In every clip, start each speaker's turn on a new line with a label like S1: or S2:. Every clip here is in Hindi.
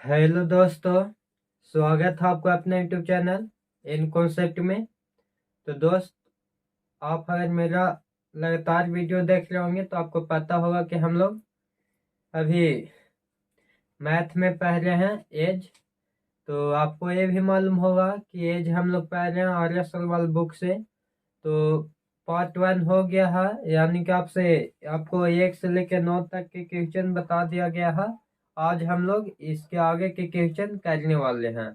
S1: हेलो दोस्तों, स्वागत है आपका अपने यूट्यूब चैनल इन कॉन्सेप्ट में। तो दोस्त, आप अगर मेरा लगातार वीडियो देख रहे होंगे तो आपको पता होगा कि हम लोग अभी मैथ में पढ़ रहे हैं एज। तो आपको ये भी मालूम होगा कि एज हम लोग पढ़ रहे हैं आर्य सलवाल बुक से। तो पार्ट 1 हो गया है, यानी कि आपको 1 से लेकर 9 तक के क्वेश्चन बता दिया गया है। आज हम लोग इसके आगे के क्वेश्चन करने वाले हैं।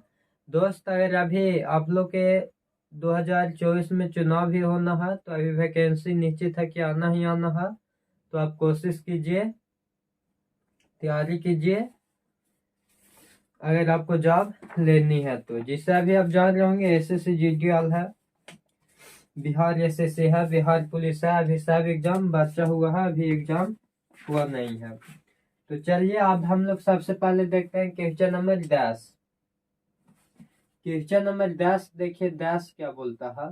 S1: दोस्त, अगर अभी आप लोग के 2024 में चुनाव भी होना है तो अभी वैकेंसी निश्चित है कि आना ही आना है। तो आप कोशिश कीजिए, तैयारी कीजिए अगर आपको जॉब लेनी है तो। जिससे अभी आप जान रहे होंगे एसएससी जीडीएल है, बिहार एसएससी है, बिहार पुलिस है। अभी सब एग्जाम बचा हुआ है, अभी एग्जाम हुआ नहीं है। तो चलिए अब हम लोग सबसे पहले देखते हैं क्वेश्चन नंबर 10। क्वेश्चन नंबर 10 देखिए 10 क्या बोलता है।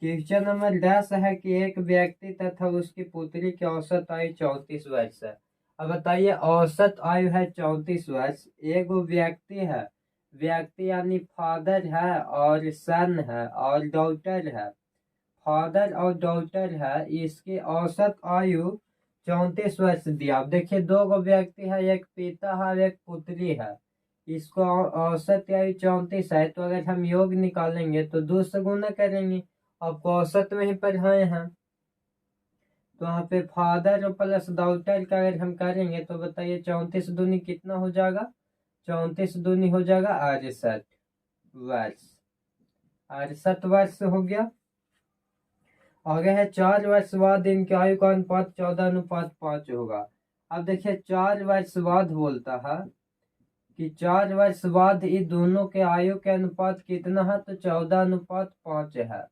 S1: क्वेश्चन नंबर 10 है कि एक व्यक्ति तथा उसकी पुत्री की औसत आयु 34 वर्ष है। अब बताइए, औसत आयु है 34 वर्ष, एक व्यक्ति है, व्यक्ति यानी फादर है और सन है और डॉटर है। फादर और डॉटर है, इसकी औसत आयु 34 वर्ष दिया। अब देखिए दो गो व्यक्ति है, एक पिता है और एक पुत्री है। इसको औसत आयु 34 है, तो अगर हम योग निकालेंगे तो 2 से गुना करेंगे। आपको औसत में ही पढ़ाए हैं, तो यहाँ पे फादर और प्लस डॉटर का अगर हम करेंगे तो बताइए 34 दूनी कितना हो जाएगा। 34 दूनी हो जाएगा 68 वर्ष। 68 वर्ष हो गया। आगे है 4 वर्ष बाद इनके आयु का अनुपात 14:5 होगा। अब देखिए 4 वर्ष बाद बोलता है कि 4 वर्ष बाद इन दोनों के आयु के अनुपात कितना है, तो 14:5 है।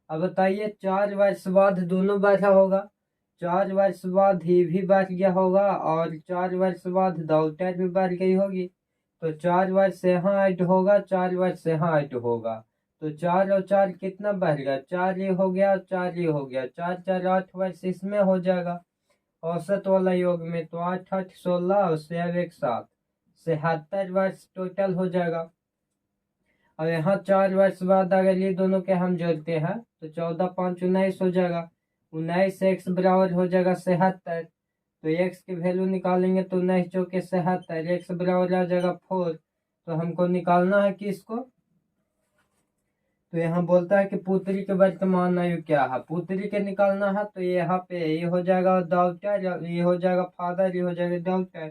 S1: अब बताइए 4 वर्ष बाद दोनों बढ़ा होगा, 4 वर्ष बाद ही भी बढ़ गया होगा और 4 वर्ष बाद डॉटर भी बढ़ गई होगी। तो 4 वर्ष से यहाँ ऐड होगा, 4 वर्ष से यहाँ ऐड होगा, तो 4 और 4 कितना बढ़ गया, 4 ये हो गया, 4 ये हो गया, 4 4 8 वर्ष इसमें हो जाएगा औसत वाला योग में। तो 8 8 16 और 7 1 7, 77 वर्ष टोटल हो जाएगा। और यहाँ 4 वर्ष बाद अगर ये दोनों के हम जोड़ते हैं तो 14 5 19 हो जाएगा। 19 एक्स बराबर हो जाएगा 77। तो एक्स की वैल्यू निकालेंगे तो 19 चौके 77, एक्स बराबर आ जाएगा 4। तो हमको निकालना है कि इसको, तो यहाँ बोलता है कि पुत्री के वर्तमान आयु क्या है, पुत्री के निकालना है। तो यहाँ पे ये हो जाएगा डॉटर, ये हो जाएगा फादर, ये हो जाएगा डॉटर।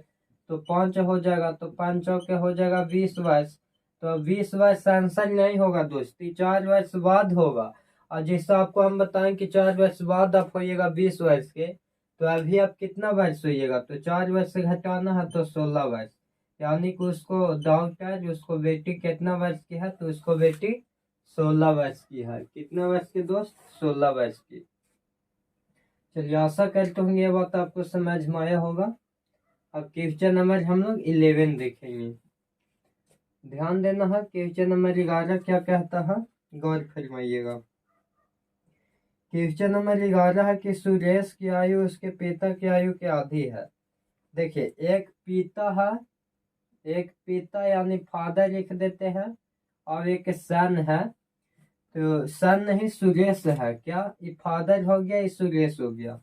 S1: तो 5 हो जाएगा, तो 5 चौके हो जाएगा 20 वर्ष। तो 20 वर्ष आंसर नहीं होगा दोस्ती, 4 वर्ष बाद होगा। और जैसा आपको हम बताएं कि 4 वर्ष बाद आप होइएगा 20 वर्ष के, तो अभी आप कितना वर्ष होइएगा, तो 4 वर्ष से घटाना है तो 16 वर्ष। यानी कि उसको डॉक्टर, उसको बेटी कितना वर्ष की है, तो उसको बेटी 16 वर्ष की है। कितना वर्ष की दोस्त, 16 वर्ष की। चलिए आशा करते होंगे ये बात आपको समझ में आया होगा। अब क्वेश्चन नंबर हम लोग 11 देखेंगे। ध्यान देना है, क्वेश्चन नंबर 11 क्या कहता है, गौर फरमाइएगा। क्वेश्चन नंबर 11 है कि सुरेश की आयु उसके पिता की आयु के आधी है। देखिए एक पिता है, एक पिता यानी फादर लिख देते हैं, और एक सन है। तो सन नहीं, सुरेश है। क्या ये फादर हो गया, ये सुरेश हो गया।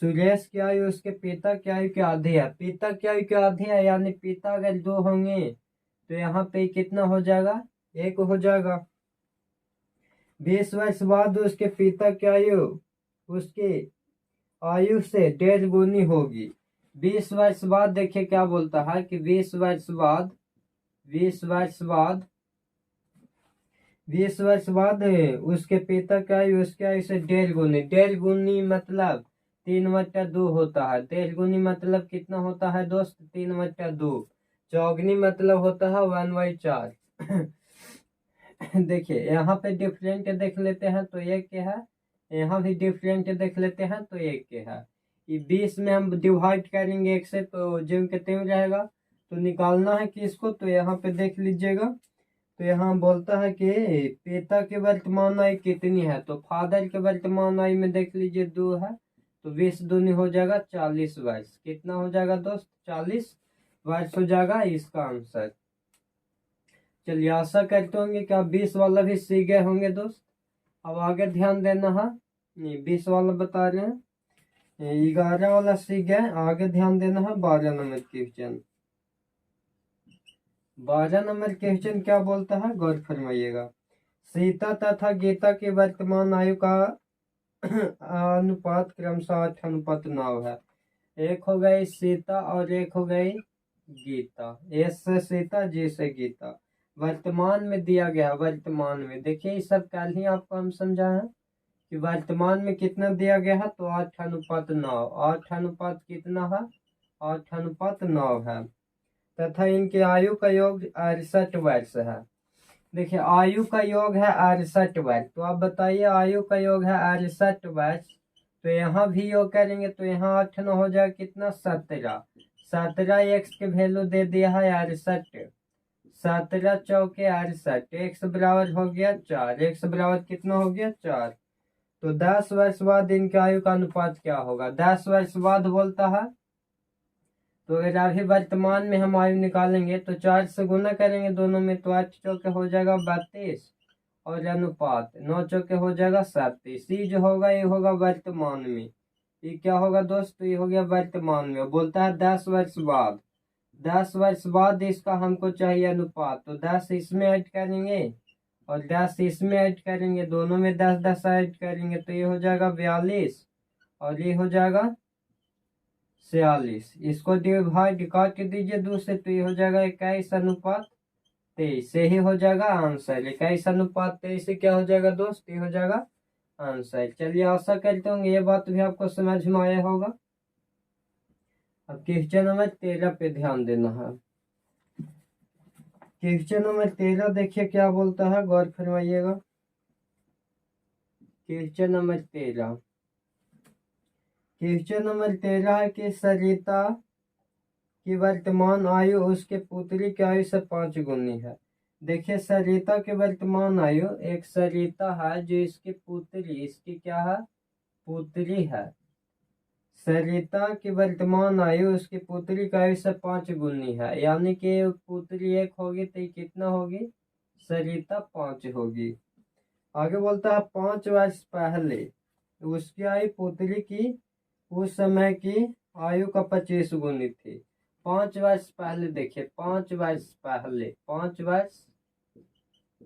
S1: सुरेश की आयु उसके पिता की आयु के आधी है। पिता की आयु के आधी है, यानी पिता अगर 2 होंगे तो यहाँ पे कितना हो जाएगा, 1 हो जाएगा। 20 वर्ष बाद उसके पिता की आयु उसकी आयु से 1.5 गुनी होगी। 20 वर्ष बाद देखिए क्या बोलता है कि 20 वर्ष बाद, 20 वर्ष बाद, 20 वर्ष बाद उसके पिता की आयु उसकी आयु से 1.5 गुनी। 1.5 गुनी मतलब 3/2 होता है। 1.5 गुनी मतलब कितना होता है दोस्त, 3/2। चौगनी मतलब होता है 1/4। देखिए यहाँ पे डिफरेंट देख लेते हैं तो 1 के है, यहाँ भी डिफरेंट देख लेते हैं तो 1 के है। ये 20 में हम डिवाइड करेंगे 1 से तो ज्यों के त्यों रहेगा। तो निकालना है किसको, तो यहाँ पे देख लीजिएगा। तो यहाँ बोलता है कि पिता की वर्तमान आयु कितनी है, तो फादर के वर्तमान आयु में देख लीजिए 2 है। तो 20 दूनी हो जाएगा 40 वर्ष। कितना हो जाएगा दोस्त, 40। वर्ष हो जाएगा इसका आंसर। चलिए आशा करते होंगे कि आप 20 वाला भी सीख गए होंगे दोस्त। अब आगे ध्यान देना है, नहीं 20 वाला बता रहे हैं, 11 वाला सीख गए, आगे ध्यान देना है 12 नंबर क्वेश्चन। 12 नंबर क्वेश्चन क्या बोलता है, गौर फरमाइएगा। सीता तथा गीता की वर्तमान आयु का अनुपात क्रमशः 8:9 है। एक हो गई सीता और एक हो गई गीता। एस से सीता, जी से गीता। वर्तमान में दिया गया, वर्तमान में देखिए इस सब कल ही आपको हम समझाए हैं कि वर्तमान में कितना दिया गया है, तो 8:9। 8 कितना है, 8:9 है। तथा इनकी आयु का योग 68 वर्ष है। देखिए आयु का योग है 68 वर्ष, तो आप बताइए आयु का योग है 68 वर्ष, तो यहाँ भी योग करेंगे तो यहाँ 8 9 हो जाएगा कितना, 17। 17 एक्स के वैल्यू दे दिया है 68। 17 चौके 68, एक्स बराबर हो गया 4, एक्स बराबर कितना हो गया 4। तो 10 वर्ष बाद इनके आयु का अनुपात क्या होगा, 10 वर्ष बाद बोलता है। तो अगर अभी वर्तमान में हम आयु निकालेंगे तो 4 से गुना करेंगे दोनों में, तो 8 चौके हो जाएगा 32 और अनुपात 9 चौके हो जाएगा 37। ये जो होगा ये होगा वर्तमान में, ये क्या होगा दोस्तों, ये हो गया वर्तमान में। बोलता है 10 वर्ष बाद, 10 वर्ष बाद इसका हमको चाहिए अनुपात, तो 10 इसमें ऐड करेंगे और 10 इसमें ऐड करेंगे, दोनों में 10 10 ऐड करेंगे, तो ये हो जाएगा 42 और ये हो जाएगा 46। इसको डिवाइड काट दीजिए 2 से, तो ये हो जाएगा 21:23 से ही हो जाएगा आंसर। 21:23 से क्या हो जाएगा दोस्त, ये हो जाएगा आंसर। चलिए आशा करते होंगे ये बात भी आपको समझ में आया होगा। अब क्वेश्चन नंबर 13 पे ध्यान देना है। क्वेश्चन नंबर 13 देखिए क्या बोलता है, गौर फरमाइएगा। क्वेश्चन नंबर 13, क्वेश्चन नंबर 13 है कि सरिता की वर्तमान आयु उसके पुत्री की आयु से 5 गुनी है। देखिए सरिता की वर्तमान आयु, एक सरिता है जो इसकी पुत्री, इसकी क्या है, पुत्री है। सरिता की वर्तमान आयु उसकी पुत्री की आयु से 5 गुनी है, यानी कि पुत्री 1 होगी तो कितना होगी, सरिता 5 होगी। आगे बोलता है 5 वर्ष पहले उसकी आयु पुत्री की उस समय की आयु का 25 गुनी थी। 5 वर्ष पहले, देखिए 5 वर्ष पहले, 5 वर्ष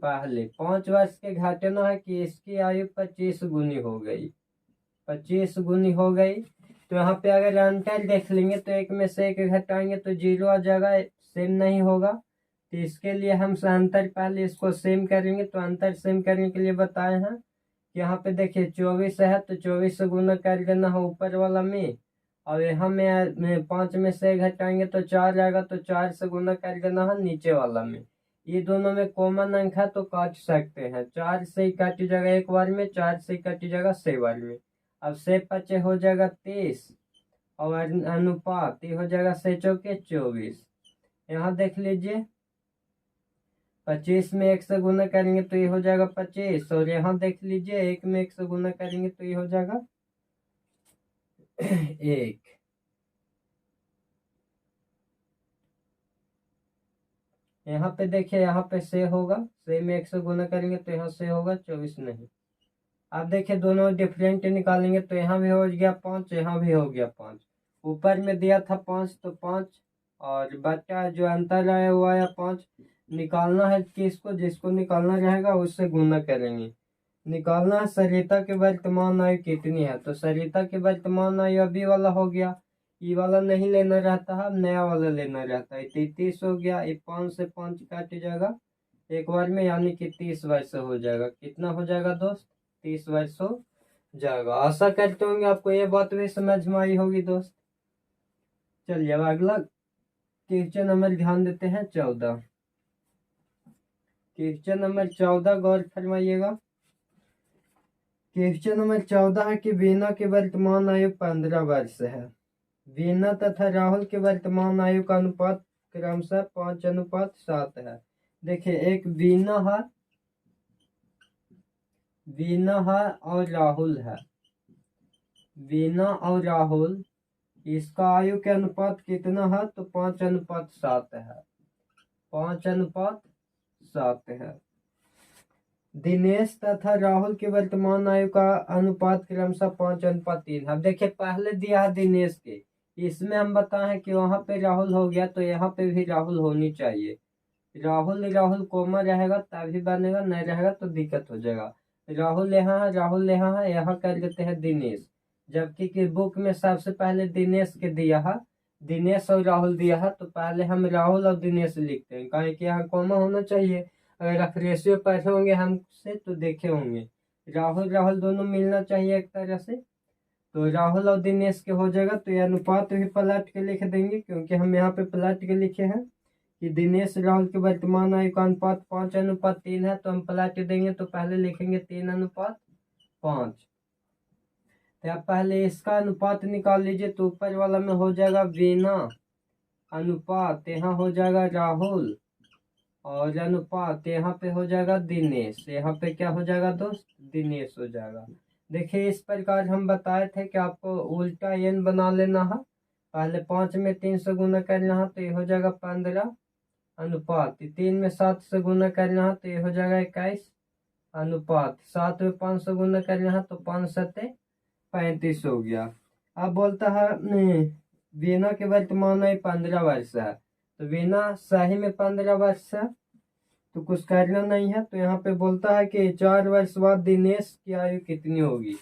S1: पहले, 5 वर्ष के घटना है कि इसकी आयु 25 गुनी हो गई, 25 गुनी हो गई। तो यहाँ पे अगर अंतर देख लेंगे तो एक में से एक घटाएंगे तो 0 आ जाएगा, सेम नहीं होगा। तो इसके लिए हम अंतर पहले इसको सेम करेंगे, तो अंतर सेम करने के लिए बताए हैं कि यहाँ पे देखिए 24 है तो 24 से गुना कर देना है ऊपर वाला में, और यहाँ में 5 में से घटाएंगे तो 4 आएगा, तो 4 से गुना कर देना है नीचे वाला में। ये दोनों में कॉमन अंक है तो काट सकते हैं, 4 से ही काट जाएगा एक बार में, 4 से ही काट जाएगा 6 बार में। अब 6 5 हो जाएगा 30 और अनुपात ये हो जाएगा 6 चौके 24। यहाँ देख लीजिए 25 में 1 से गुना करेंगे तो ये हो जाएगा 25, और यहाँ देख लीजिए 1 में 1 से गुना करेंगे तो ये हो जाएगा 1। यहाँ पे देखिए यहाँ पे से होगा, से में 1 से गुना करेंगे तो यहाँ से होगा 24 नहीं। अब देखिए दोनों डिफरेंट निकालेंगे तो यहाँ भी हो गया 5, यहाँ भी हो गया 5। ऊपर में दिया था 5 तो 5, और बचा जो अंतर आया हुआ है 5। निकालना है किसको, जिसको निकालना रहेगा उससे गुना करेंगे। निकालना है सरिता की वर्तमान आयु कितनी है, तो सरिता की वर्तमान आयु अभी वाला हो गया, ये वाला नहीं लेना रहता है, नया वाला लेना रहता है। 33 हो गया, ये 5 से 5 काट जाएगा एक बार में, यानी कि 30 वर्ष हो जाएगा। कितना हो जाएगा दोस्त, 30 वर्ष हो जाएगा। आशा करते होंगे आपको ये बात भी समझ में आई होगी दोस्त। चलिए अब अगला क्वेश्चन नंबर ध्यान देते हैं 14। क्वेश्चन नंबर 14 गौर फरमाइएगा। क्वेश्चन नंबर 14 है कि वीना की वर्तमान आयु 15 वर्ष है। वीना तथा राहुल की वर्तमान आयु का अनुपात क्रमशः 5:7 है। देखिए एक वीना है, वीना है और राहुल है। वीना और राहुल इसका आयु के अनुपात कितना है, तो 5:7 है, 5:7 है। दिनेश तथा राहुल की वर्तमान आयु का अनुपात क्रमशः 5:3। अब देखिए पहले दिया है दिनेश के, इसमें हम बताएं कि वहां पे राहुल हो गया तो यहाँ पे भी राहुल होनी चाहिए। राहुल राहुल कोमा रहेगा तभी बनेगा, नहीं रहेगा तो दिक्कत हो जाएगा। राहुल यहाँ है, राहुल यहाँ है, यहाँ कर देते हैं दिनेश। जबकि कि बुक में सबसे पहले दिनेश के दिया है, दिनेश और राहुल दिया है, तो पहले हम राहुल और दिनेश लिखते हैं, कहीं कि यहाँ कोमा होना चाहिए। अगर आप रेशियो पढ़े होंगे हमसे तो देखे होंगे, राहुल राहुल दोनों मिलना चाहिए एक तरह से, तो राहुल और दिनेश के हो जाएगा। तो ये अनुपात भी पलट के लिख देंगे, क्योंकि हम यहाँ पे पलट के लिखे हैं कि दिनेश राहुल के वर्तमान आयु का अनुपात 5:3 है, तो हम पलट देंगे तो पहले लिखेंगे 3:5। तो आप पहले इसका अनुपात निकाल लीजिए, तो ऊपर वाला में हो जाएगा वीना अनुपात, यहाँ हो जाएगा राहुल, और अनुपात यहाँ पे हो जाएगा दिनेश, यहाँ पे क्या हो जाएगा दोस्त, दिनेश हो जाएगा। देखिए इस प्रकार हम बताए थे कि आपको उल्टा एन बना लेना है, पहले 5 में 3 से गुना करना है तो ये हो जाएगा 15 अनुपात, 3 में 7 से गुना करना है तो ये हो जाएगा 21 अनुपात, 7 में 5 से गुना करना है तो 5×7 35 हो गया। अब बोलता है वीना के वर्तमान में 15 वर्ष है, तो वीना सही में 15 वर्ष है, तो कुछ करना नहीं है। तो यहाँ पे बोलता है कि 4 वर्ष बाद दिनेश की आयु कितनी होगी।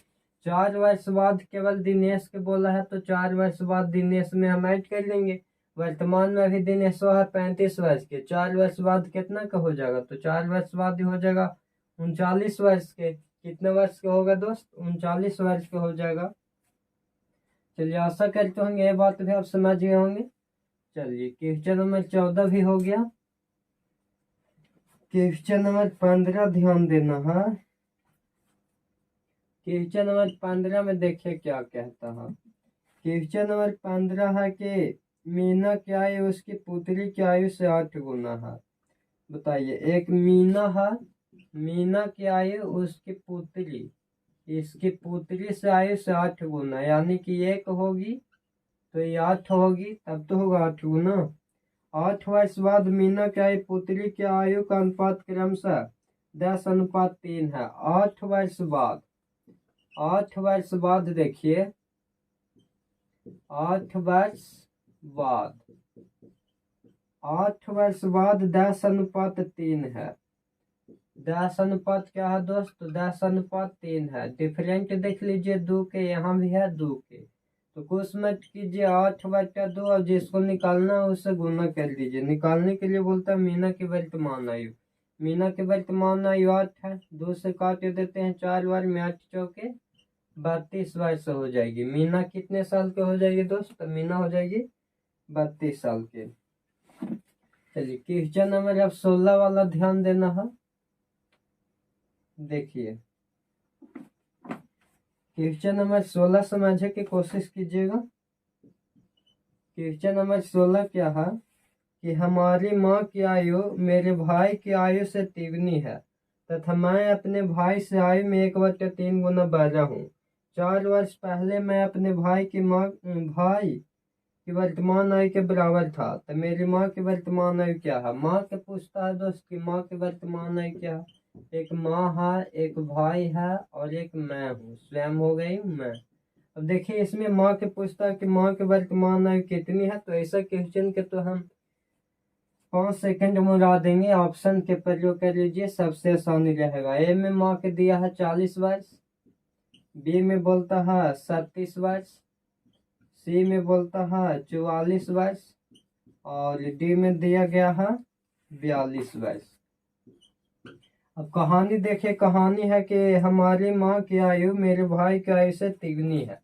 S1: 4 वर्ष बाद केवल दिनेश के बोला है, तो 4 वर्ष बाद दिनेश में हम ऐड कर लेंगे। वर्तमान में अभी दिनेश है 35 वर्ष के, 4 वर्ष बाद कितना का हो जाएगा, तो 4 वर्ष बाद हो जाएगा 39 वर्ष के। कितने वर्ष के होगा दोस्त, 39 वर्ष के हो जाएगा। चलिए आशा करते होंगे ये बात भी आप समझ गए होंगे। चलिए क्वेश्चन नंबर 14 भी हो गया। क्वेश्चन नंबर 15 ध्यान देना है। क्वेश्चन नंबर 15 में देखिए क्या कहता है। क्वेश्चन नंबर 15 है कि मीना की आयु उसकी पुत्री की आयु से 8 गुना है। बताइए, एक मीना है, मीना की आयु उसकी पुत्री, इसकी पुत्री से आयु से 8 गुना, यानी कि 1 होगी तो ये 8 होगी, तब तो होगा 8 गुना। 8 वर्ष बाद मीना की आयु पुत्री की आयु का अनुपात क्रमशः 10:3 है। 8 वर्ष बाद, 8 वर्ष बाद देखिए, 8 वर्ष बाद, 8 वर्ष बाद 10:3 है। 10 क्या है दोस्त, 10:3 है। डिफरेंट देख लीजिए, 2 के यहाँ भी है 2 के, तो कुछ मत कीजिए, 8/2 और जिसको निकालना है उससे गुना कर दीजिए। निकालने के लिए बोलता है मीना की वर्तमान आयु, मीना की वर्तमान आयु 8 है, 2 से काट देते हैं, 4 बार में 8 चौके 32 वर्ष हो जाएगी। मीना कितने साल के हो जाएगी दोस्त, मीना हो जाएगी 32 साल के। चलिए क्वेश्चन नंबर अब 16 वाला ध्यान देना है। देखिए क्वेश्चन नंबर 16 समझने की कोशिश कीजिएगा। क्वेश्चन नंबर 16 क्या है कि हमारी माँ की आयु मेरे भाई की आयु से तिगुनी है तथा मैं अपने भाई से आयु में 1/3 गुना बड़ा हूँ। 4 वर्ष पहले मैं अपने भाई की वर्तमान आयु के बराबर था, तो मेरी माँ की वर्तमान आयु क्या है। माँ के पूछता है दोस्त की माँ की वर्तमान आयु क्या है। एक माँ है, एक भाई है और एक मैं हूँ, स्वयं हो गई मैं। अब देखिए इसमें माँ के पूछता है कि माँ की वर्तमान आयु कितनी है, तो ऐसा क्वेश्चन के तो हम 5 सेकंड में उड़ा देंगे। ऑप्शन के प्रयोग कर लीजिए, सबसे आसानी रहेगा। ए में माँ के दिया है 40 वर्ष, बी में बोलता है 37 वर्ष, सी में बोलता है 44 वर्ष और डी में दिया गया है 42 वर्ष। अब कहानी देखिए, कहानी है कि हमारी माँ की आयु मेरे भाई की आयु से तिगुनी है।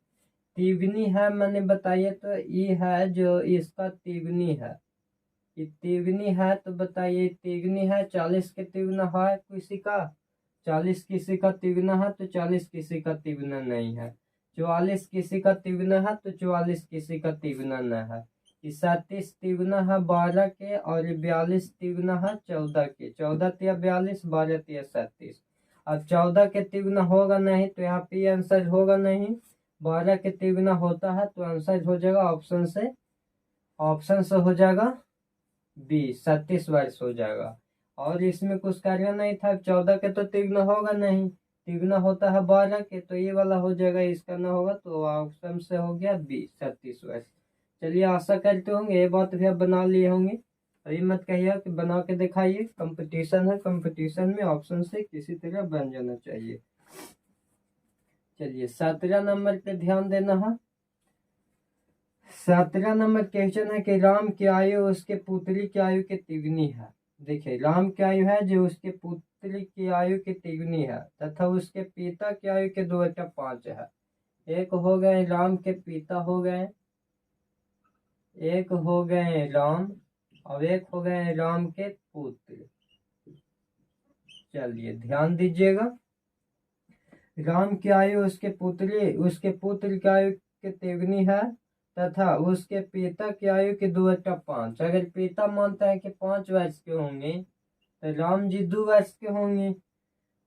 S1: तिगुनी है मैंने बताइए, तो ये है जो इसका तिगुनी है, ये तिगुनी है, तो बताइए तिगुनी है 40 के तिगुना है किसी का, 40 किसी का तिगुना है तो 40 किसी का तिगुना नहीं है। 44 किसी का तिगुना है तो 44 किसी का तिगुना न है। 37 तिगुना है 12 के और 42 तिगुना है 14 के। 14 तिया 42, 12 तिया 37। अब 14 के तिगुना होगा नहीं तो यहाँ पे आंसर होगा नहीं, 12 के तिगुना होता है, तो आंसर हो जाएगा ऑप्शन से हो जाएगा 20, 37 वर्ष हो जाएगा। और इसमें कुछ करना नहीं था, 14 के तो तिगुना होगा नहीं, तिगुना होता है 12 के, तो ये वाला हो जाएगा, इसका ना होगा, तो ऑप्शन से हो गया 20, 37 वर्ष। चलिए, आशा करते होंगे ये बात भी आप बना लिए होंगे। अभी मत कहिए कि बना के दिखाइए, कंपटीशन है, कंपटीशन में ऑप्शन से किसी तरह बन जाना चाहिए। चलिए 17 नंबर पे ध्यान देना है। 17 नंबर क्वेश्चन है कि राम की आयु उसके पुत्री की आयु के तिगुनी है। देखिए, राम की आयु है जो उसके पुत्री की आयु की तिगुनी है, तथा उसके पिता की आयु के 2/5 है। एक हो गए राम के पिता हो गए, एक हो गए राम, और एक हो गए राम के पुत्र। चलिए ध्यान दीजिएगा, राम की आयु उसके पुत्र की आयु के तिगुनी है, तथा उसके पिता की आयु के 2/5। अगर पिता मानता है कि 5 वर्ष के होंगे, तो राम जी 2 वर्ष के होंगे।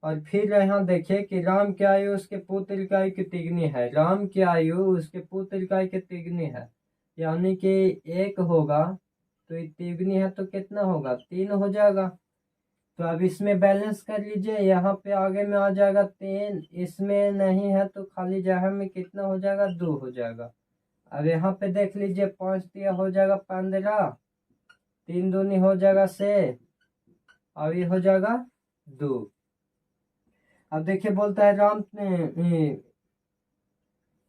S1: और फिर यहाँ देखिए कि राम की आयु उसके पुत्र की आयु की तिगुनी है, राम की आयु उसके पुत्र की आयु की तिगुनी है, यानी कि 1 होगा, तो ये तिगुनी है तो कितना होगा, 3 हो जाएगा। तो अब इसमें बैलेंस कर लीजिए, यहाँ पे आगे में आ जाएगा 3, इसमें नहीं है तो खाली जगह में कितना हो जाएगा, 2 हो जाएगा। अब यहाँ पे देख लीजिए, 5 दिया हो जाएगा 15, 3 दूनी हो जाएगा 6, और ये हो जाएगा 2। अब देखिए बोलता है राम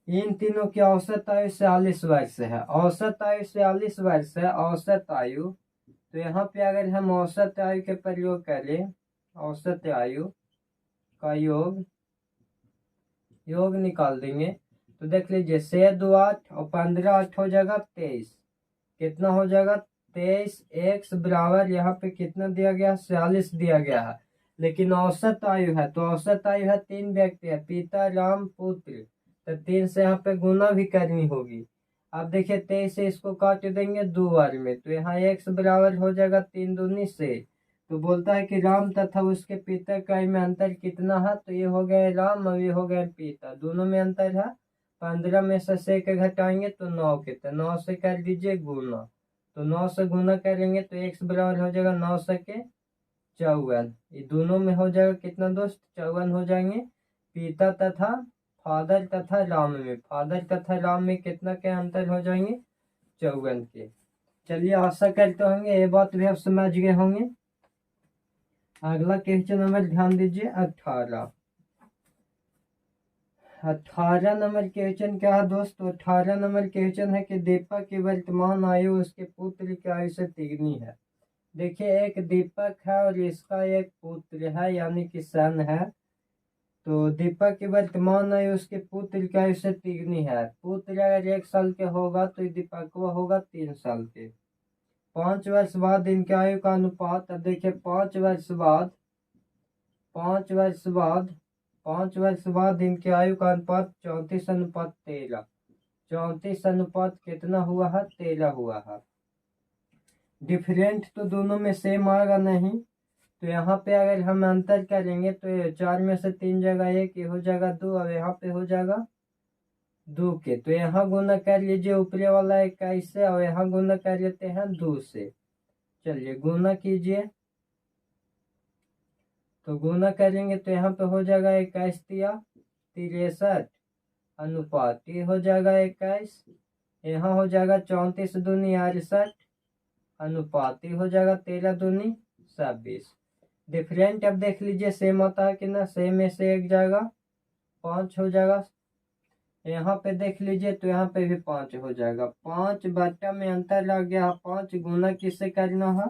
S1: इन तीनों की औसत आयु 46 वर्ष है। औसत आयु 46 वर्ष है, औसत आयु। तो यहाँ पे अगर हम औसत आयु के प्रयोग करें, औसत आयु का योग निकाल देंगे, तो देख लीजिए 6 2 8 और 15 8 हो जाएगा 23। कितना हो जाएगा, 23 x बराबर यहाँ पे कितना दिया गया, 46 दिया गया है। लेकिन औसत आयु है, तो औसत आयु है 3 व्यक्ति है, पिता राम पुत्र, तो 3 से यहाँ पे गुना भी करनी होगी। अब देखिए 23 से इसको काट देंगे 2 बार में, तो यहाँ x बराबर हो जाएगा 3 दूनी 6। तो बोलता है कि राम तथा उसके पिता का में अंतर कितना है, तो ये हो गए राम और ये हो गए पिता, दोनों में अंतर है। 15 में से 6 के घटाएंगे तो 9 के, तो 9 से कर दीजिए गुना, तो 9 से गुना करेंगे तो x बराबर हो जाएगा 9 सके 54। ये दोनों में हो जाएगा कितना दोस्त, 54 हो जाएंगे। पिता तथा फादर तथा राम में कितना के अंतर हो जाएंगे, 54 के। चलिए, आशा करते होंगे ये बात भी आप समझ गए होंगे। अगला क्वेश्चन नंबर ध्यान दीजिए 18 नंबर क्वेश्चन क्या है दोस्तों, 18 नंबर क्वेश्चन है कि दीपक की वर्तमान आयु उसके पुत्र की आयु से तिगुनी है। देखिए, एक दीपक है और इसका एक पुत्र है, यानी कि सन है। तो दीपक की वर्तमान आयु उसके पुत्र की आयु से तिगुनी है। पुत्र अगर 1 साल के होगा तो दीपक को होगा 3 साल के। 5 वर्ष बाद इनकी आयु का अनुपात, अब देखिए 5 वर्ष बाद इनकी आयु का अनुपात 34:13। 34 अनुपात कितना हुआ है, 13 हुआ है। डिफरेंट तो दोनों में सेम आएगा नहीं, तो यहाँ पे अगर हम अंतर करेंगे तो 4 में से 3 जगह 1, ये हो जाएगा 2, और यहाँ पे हो जाएगा 2 के। तो यहाँ गुना कर लीजिए ऊपरी वाला 21 से, और यहाँ गुना कर लेते हैं 2 से। चलिए गुना कीजिए, तो गुना करेंगे तो यहाँ पे हो जाएगा 21 तिया 63 अनुपात, ये हो जाएगा 21। यहाँ हो जाएगा 34 दूनी 68 अनुपात, ये हो जाएगा 13 दूनी 26। डिफरेंट अब देख लीजिए सेम होता है कि ना, सेम में से 1 जाएगा 5 हो जाएगा। यहाँ पे देख लीजिए तो यहाँ पे भी 5 हो जाएगा। 5 बट्टा में अंतर लग गया, 5 गुना किससे करना है,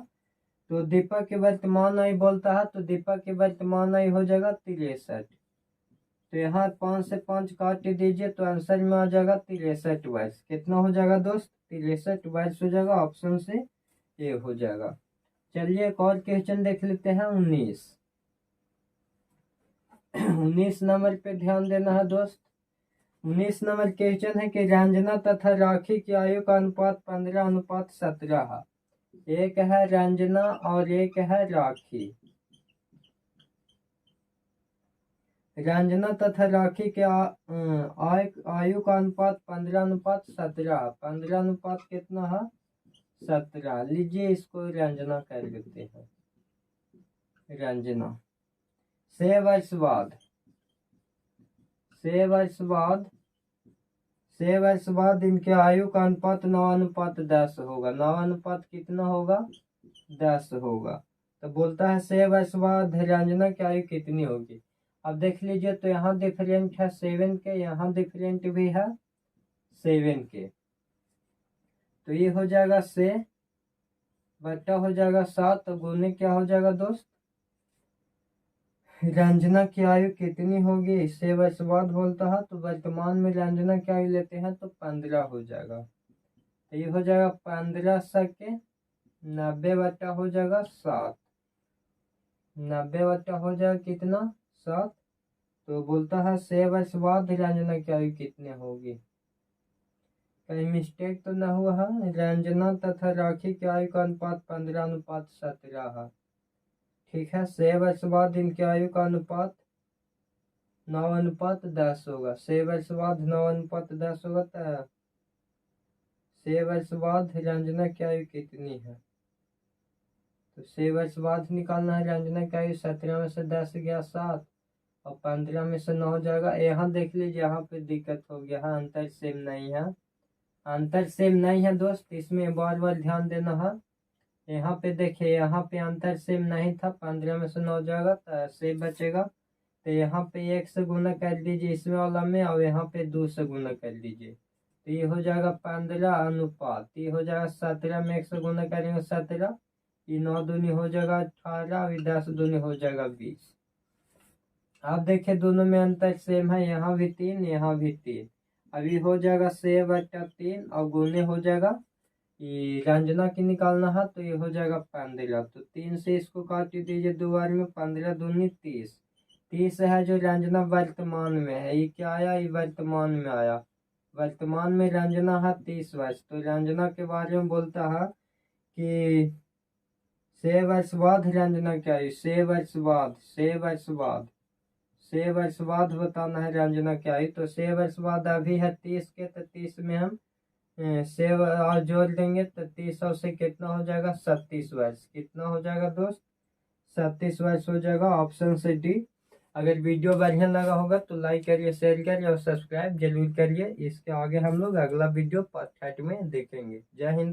S1: तो दीपक की वर्तमान आयु बोलता है, तो दीपक की वर्तमान आयु हो जाएगा 63। तो यहाँ 5 से 5 काट दीजिए तो आंसर में आ जाएगा 63 वर्ष। कितना हो जाएगा दोस्त, 63 वर्ष हो जाएगा, ऑप्शन से ये हो जाएगा। चलिए एक और क्वेश्चन देख लेते हैं 19 नंबर पे ध्यान देना है दोस्त। 19 नंबर क्वेश्चन है कि रंजना तथा राखी की आयु का अनुपात 15:17 है। एक है रंजना और एक है राखी। रंजना तथा राखी के आयु का अनुपात 15:17। 15 कितना है? 17। लीजिए इसको रंजना कर देते हैं। रंजना 6 वर्ष बाद इनके आयु का अनुपात 9:10 होगा। 9 कितना होगा? 10 होगा। तो बोलता है 6 वर्ष बाद रंजना की आयु कितनी होगी। अब देख लीजिए, तो यहाँ डिफरेंट है 7 के, यहाँ डिफरेंट भी है 7 के। तो ये हो जाएगा 6 बटा हो जाएगा 7, तो गुने क्या हो जाएगा दोस्त? रंजना की आयु कितनी होगी 6 वर्ष बाद बोलता है, तो वर्तमान में रंजना की आयु लेते हैं तो 15 हो जाएगा। तो ये हो जाएगा 15 सके 90 बटा हो जाएगा 7। 90 बटा हो जाएगा कितना? 7। तो बोलता है 6 वर्ष बाद रंजना की आयु कितनी होगी। कहीं मिस्टेक तो ना हुआ है? रंजना तथा राखी की आयु का अनुपात 15:17 है। ठीक है, 6 वर्ष बाद इनकी आयु का अनुपात 9:10 होगा। 6 वर्ष बाद 9:10 होगा, तो 6 वर्ष बाद रंजना की आयु कितनी है? तो 6 वर्ष बाद निकालना है रंजना की आयु। 17 में से 10 गया 7 और 15 में से 9 जाएगा। यहाँ देख लीजिए, यहाँ पे दिक्कत हो गया है, अंतर सेम नहीं है। अंतर सेम नहीं है दोस्त, इसमें बार बार ध्यान देना है। यहाँ पे देखिए, यहाँ पे अंतर सेम नहीं था। 15 में से 9 जाएगा तो 6 बचेगा। तो यहाँ पे 1 से गुना कर दीजिए इसमें वाला में, और यहाँ पे 2 से गुना कर दीजिए। तो ये हो जाएगा 15 अनुपात, ये हो जाएगा 17 में 1 से गुना करेंगे 17, ये 9 दूनी हो जाएगा 18, और 10 दूनी हो जाएगा 20। आप देखिए दोनों में अंतर सेम है, यहाँ भी 3 यहाँ भी 3। अभी हो जाएगा 6 बटा 3 और गुने हो जाएगा, ये रंजना की निकालना है तो ये हो जाएगा 15। तो 3 से इसको काट दीजिए 2 बार में, 15 दूनी 30। 30 है जो रंजना वर्तमान में है। ये क्या आया? ये वर्तमान में आया। वर्तमान में रंजना है 30 वर्ष। तो रंजना के बारे में बोलता है कि 6 वर्ष बाद रंजना क्या है? 6 वर्ष बाद, 6 वर्ष बाद, 6 वर्ष बाद बताना है रंजना क्या है। तो 6 वर्ष बाद अभी है 30 के, तो 30 में हम 6 और जोड़ देंगे तो 30 से कितना हो जाएगा? 37 वर्ष। कितना हो जाएगा दोस्त? 37 वर्ष हो जाएगा। ऑप्शन से डी। अगर वीडियो बढ़िया लगा होगा तो लाइक करिए, शेयर करिए और सब्सक्राइब जरूर करिए। इसके आगे हम लोग अगला वीडियो पार्ट 3 में देखेंगे। जय हिंद।